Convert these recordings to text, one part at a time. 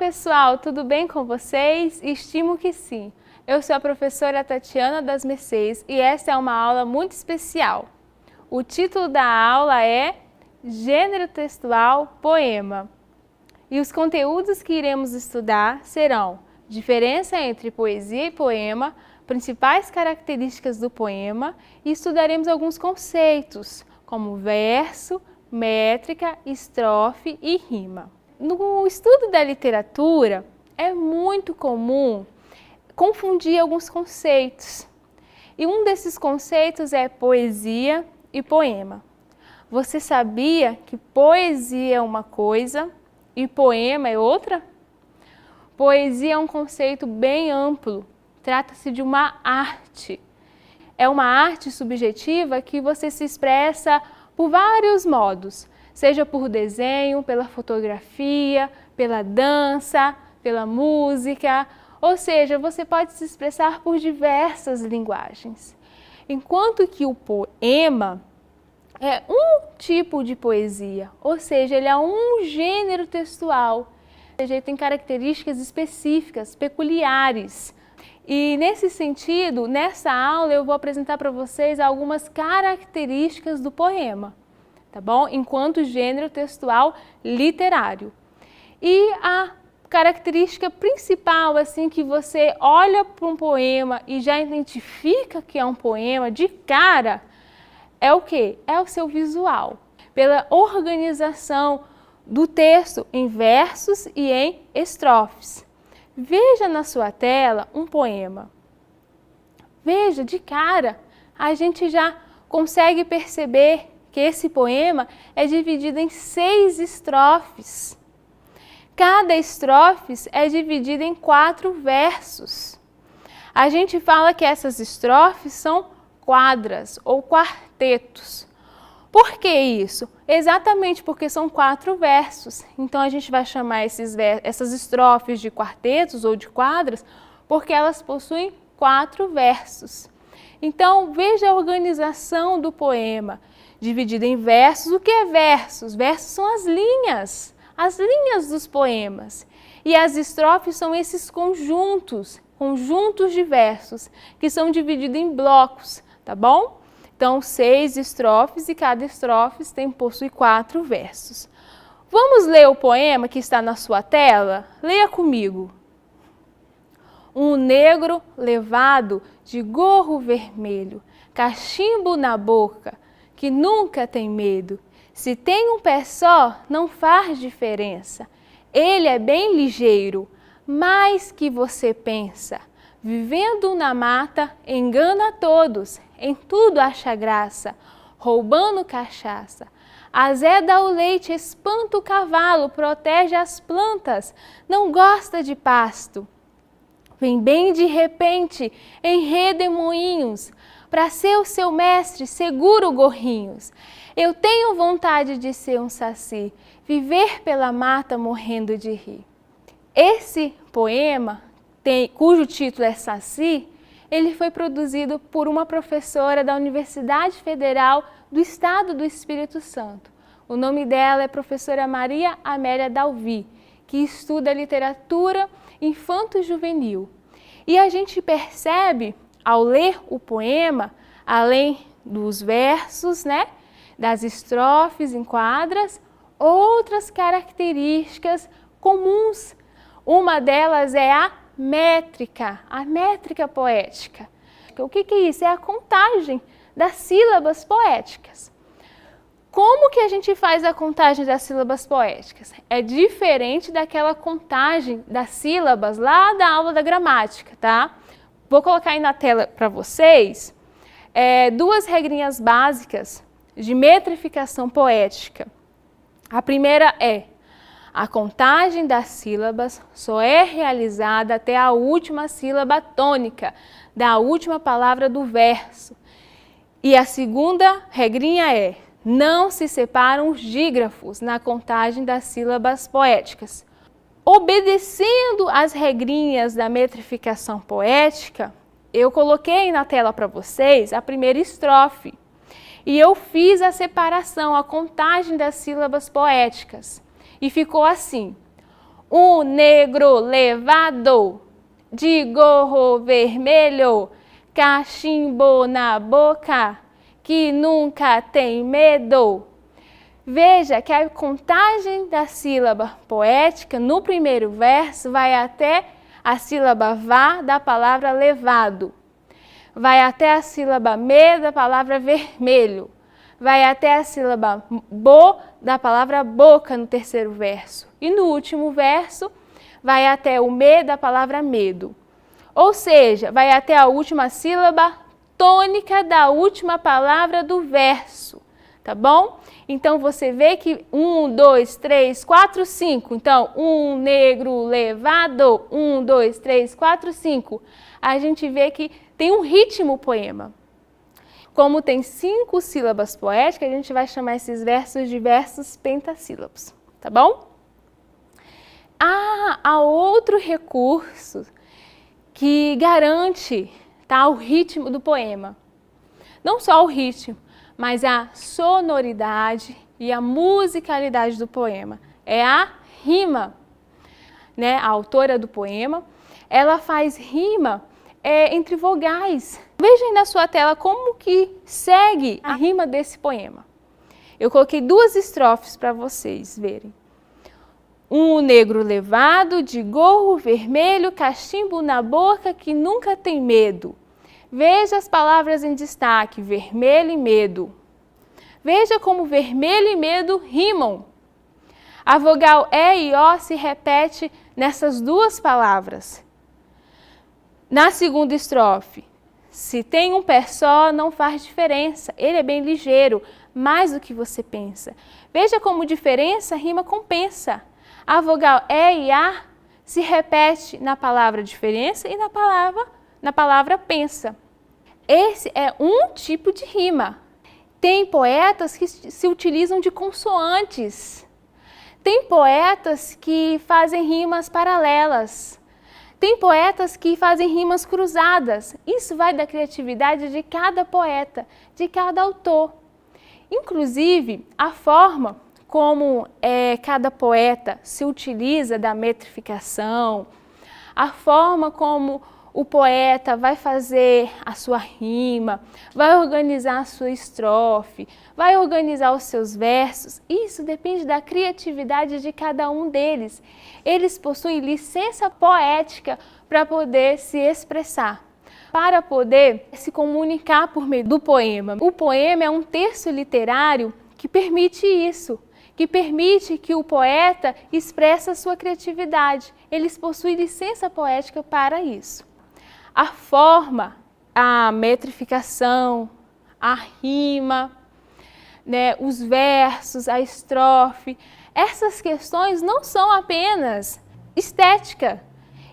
pessoal, tudo bem com vocês? Estimo que sim. Eu sou a professora Tatiana das Mercês e esta é uma aula muito especial. O título da aula é Gênero Textual Poema. E os conteúdos que iremos estudar serão diferença entre poesia e poema, principais características do poema e estudaremos alguns conceitos, como verso, métrica, estrofe e rima. No estudo da literatura, é muito comum confundir alguns conceitos. E um desses conceitos é poesia e poema. Você sabia que poesia é uma coisa e poema é outra? Poesia é um conceito bem amplo. Trata-se de uma arte. É uma arte subjetiva que você se expressa por vários modos, seja por desenho, pela fotografia, pela dança, pela música, ou seja, você pode se expressar por diversas linguagens. Enquanto que o poema é um tipo de poesia, ou seja, ele é um gênero textual, ou seja, ele tem características específicas, peculiares. E nesse sentido, nessa aula eu vou apresentar para vocês algumas características do poema, tá bom? Enquanto gênero textual literário. E a característica principal, assim, que você olha para um poema e já identifica que é um poema de cara, é o quê? É o seu visual, pela organização do texto em versos e em estrofes. Veja na sua tela um poema. Veja, de cara, a gente já consegue perceber que esse poema é dividido em 6 estrofes. Cada estrofe é dividida em 4 versos. A gente fala que essas estrofes são quadras ou quartetos. Por que isso? Exatamente porque são 4 versos. Então a gente vai chamar essas estrofes de quartetos ou de quadras porque elas possuem 4 versos. Então veja a organização do poema, dividido em versos. O que é versos? Versos são as linhas dos poemas. E as estrofes são esses conjuntos de versos, que são divididos em blocos, tá bom? Então, 6 estrofes e cada estrofe possui 4 versos. Vamos ler o poema que está na sua tela? Leia comigo. Um negro levado de gorro vermelho, cachimbo na boca, que nunca tem medo. Se tem um pé só, não faz diferença. Ele é bem ligeiro, mais que você pensa. Vivendo na mata, engana todos, em tudo acha graça, roubando cachaça. Azeda o leite, espanta o cavalo, protege as plantas, não gosta de pasto. Vem bem de repente, enreda em moinhos, para ser o seu mestre, segura o gorrinhos. Eu tenho vontade de ser um saci, viver pela mata morrendo de rir. Esse poema, cujo título é Saci, ele foi produzido por uma professora da Universidade Federal do Estado do Espírito Santo. O nome dela é professora Maria Amélia Dalvi, que estuda literatura infanto-juvenil. E a gente percebe, ao ler o poema, além dos versos, das estrofes em quadras, outras características comuns. Uma delas é a métrica poética. O que é isso? É a contagem das sílabas poéticas. Como que a gente faz a contagem das sílabas poéticas? É diferente daquela contagem das sílabas lá da aula da gramática, tá? Vou colocar aí na tela para vocês 2 regrinhas básicas de metrificação poética. A primeira é: a contagem das sílabas só é realizada até a última sílaba tônica da última palavra do verso. E a segunda regrinha é: não se separam os dígrafos na contagem das sílabas poéticas. Obedecendo às regrinhas da metrificação poética, eu coloquei na tela para vocês a primeira estrofe. E eu fiz a separação, a contagem das sílabas poéticas. E ficou assim: Um negro levado de gorro vermelho, cachimbo na boca, que nunca tem medo. Veja que a contagem da sílaba poética no primeiro verso vai até a sílaba vá da palavra levado, vai até a sílaba me da palavra vermelho, vai até a sílaba bo da palavra boca no terceiro verso. E no último verso, vai até o me da palavra medo. Ou seja, vai até a última sílaba tônica da última palavra do verso, tá bom? Então, você vê que 1, 2, 3, 4, 5. Então, um negro levado, 1, 2, 3, 4, 5. A gente vê que tem um ritmo o poema. Como tem 5 sílabas poéticas, a gente vai chamar esses versos de versos pentassílabos, tá bom? Há outro recurso que garante, tá, o ritmo do poema. Não só o ritmo, mas a sonoridade e a musicalidade do poema. É a rima, né? A autora do poema, ela faz rima entre vogais. Veja aí na sua tela como que segue a rima desse poema. Eu coloquei 2 estrofes para vocês verem. Um negro levado de gorro vermelho, cachimbo na boca, que nunca tem medo. Veja as palavras em destaque, vermelho e medo. Veja como vermelho e medo rimam. A vogal E e O se repete nessas 2 palavras. Na segunda estrofe, se tem um pé só, não faz diferença. Ele é bem ligeiro, mais do que você pensa. Veja como diferença rima com pensa. A vogal E e A se repete na palavra diferença e na palavra pensa. Esse é um tipo de rima. Tem poetas que se utilizam de consoantes. Tem poetas que fazem rimas paralelas. Tem poetas que fazem rimas cruzadas. Isso vai da criatividade de cada poeta, de cada autor. Inclusive, a forma como cada poeta se utiliza da metrificação, a forma como o poeta vai fazer a sua rima, vai organizar a sua estrofe, vai organizar os seus versos. Isso depende da criatividade de cada um deles. Eles possuem licença poética para poder se expressar, para poder se comunicar por meio do poema. O poema é um texto literário que permite isso, que permite que o poeta expresse a sua criatividade. Eles possuem licença poética para isso. A forma, a metrificação, a rima, né, os versos, a estrofe, essas questões não são apenas estética.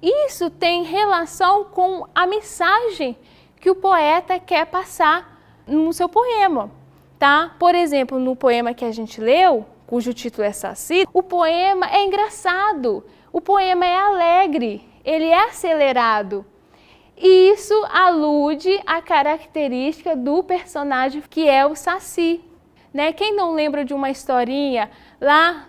Isso tem relação com a mensagem que o poeta quer passar no seu poema, tá? Por exemplo, no poema que a gente leu, cujo título é Saci, o poema é engraçado, o poema é alegre, ele é acelerado. E isso alude à característica do personagem que é o Saci. Né? Quem não lembra de uma historinha lá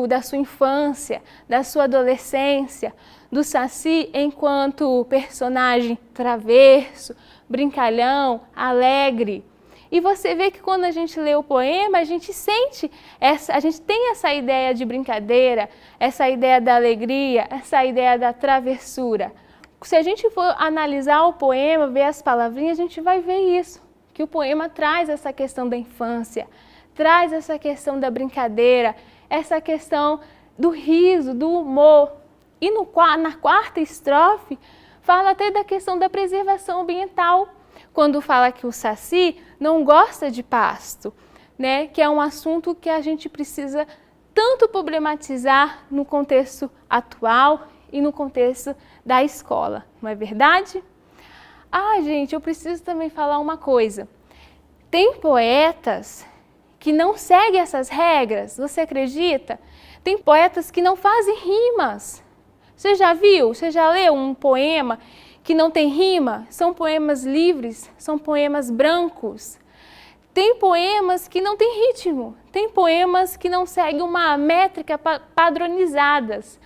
da sua infância, da sua adolescência, do Saci enquanto personagem travesso, brincalhão, alegre? E você vê que quando a gente lê o poema, a gente a gente tem essa ideia de brincadeira, essa ideia da alegria, essa ideia da travessura. Se a gente for analisar o poema, ver as palavrinhas, a gente vai ver isso, que o poema traz essa questão da infância, traz essa questão da brincadeira, essa questão do riso, do humor. E na 4ª estrofe, fala até da questão da preservação ambiental, quando fala que o Saci não gosta de pasto, né? Que é um assunto que a gente precisa tanto problematizar no contexto atual e no contexto da escola, não é verdade? Gente, eu preciso também falar uma coisa. Tem poetas que não seguem essas regras, você acredita? Tem poetas que não fazem rimas. Você já viu? Você já leu um poema que não tem rima? São poemas livres, são poemas brancos. Tem poemas que não têm ritmo, tem poemas que não seguem uma métrica padronizadas.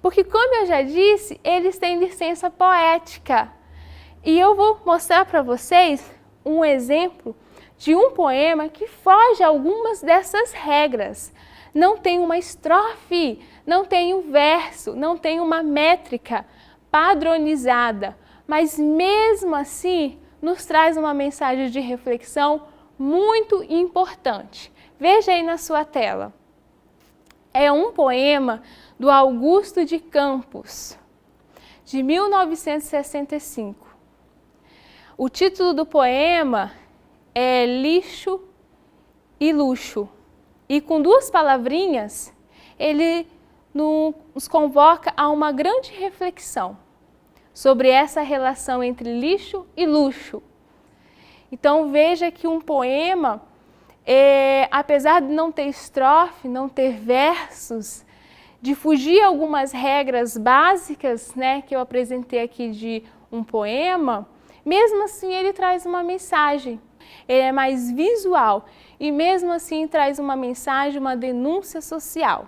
Porque, como eu já disse, eles têm licença poética. E eu vou mostrar para vocês um exemplo de um poema que foge a algumas dessas regras. Não tem uma estrofe, não tem um verso, não tem uma métrica padronizada, mas mesmo assim nos traz uma mensagem de reflexão muito importante. Veja aí na sua tela. É um poema do Augusto de Campos, de 1965. O título do poema é Lixo e Luxo. E com duas palavrinhas, ele nos convoca a uma grande reflexão sobre essa relação entre lixo e luxo. Então veja que um poema, apesar de não ter estrofe, não ter versos, de fugir algumas regras básicas, né, que eu apresentei aqui de um poema, mesmo assim ele traz uma mensagem. Ele é mais visual e mesmo assim traz uma mensagem, uma denúncia social.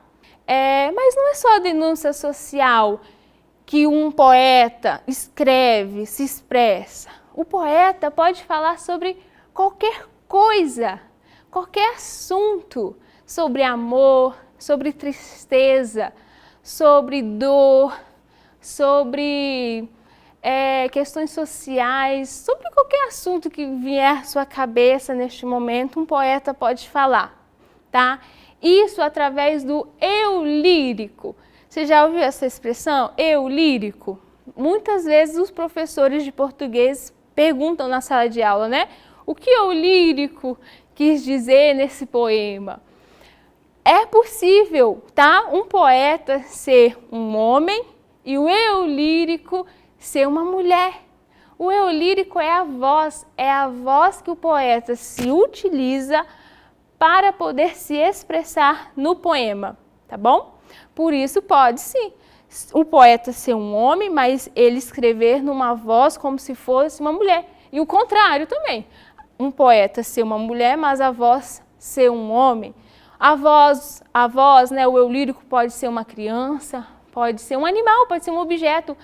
Mas não é só a denúncia social que um poeta escreve, se expressa. O poeta pode falar sobre qualquer coisa, qualquer assunto, sobre amor, sobre tristeza, sobre dor, sobre questões sociais, sobre qualquer assunto que vier à sua cabeça neste momento, um poeta pode falar, tá? Isso através do eu lírico. Você já ouviu essa expressão, eu lírico? Muitas vezes os professores de português perguntam na sala de aula, né? O que eu lírico quis dizer nesse poema? É possível, tá? Um poeta ser um homem e o eu lírico ser uma mulher. O eu lírico é a voz que o poeta se utiliza para poder se expressar no poema, tá bom? Por isso pode sim o poeta ser um homem, mas ele escrever numa voz como se fosse uma mulher. E o contrário também, um poeta ser uma mulher, mas a voz ser um homem. A voz, né, o eu lírico pode ser uma criança, pode ser um animal, pode ser um objeto.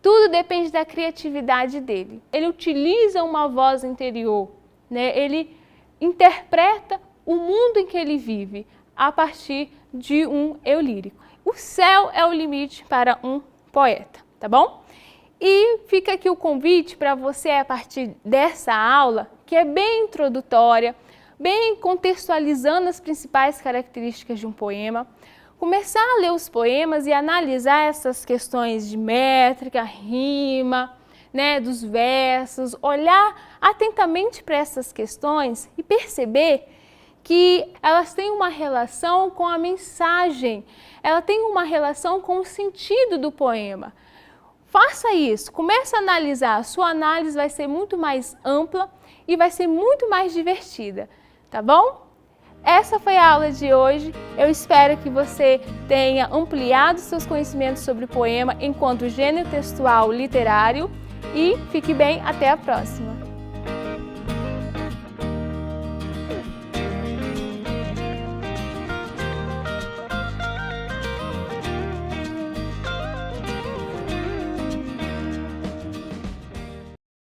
Tudo depende da criatividade dele. Ele utiliza uma voz interior, né? Ele interpreta o mundo em que ele vive a partir de um eu lírico. O céu é o limite para um poeta, tá bom? E fica aqui o convite para você, a partir dessa aula, que é bem introdutória, bem contextualizando as principais características de um poema, começar a ler os poemas e analisar essas questões de métrica, rima, né, dos versos, olhar atentamente para essas questões e perceber que elas têm uma relação com a mensagem, ela tem uma relação com o sentido do poema. Faça isso, comece a analisar, a sua análise vai ser muito mais ampla e vai ser muito mais divertida, tá bom? Essa foi a aula de hoje, eu espero que você tenha ampliado seus conhecimentos sobre o poema enquanto gênero textual literário e fique bem, até a próxima!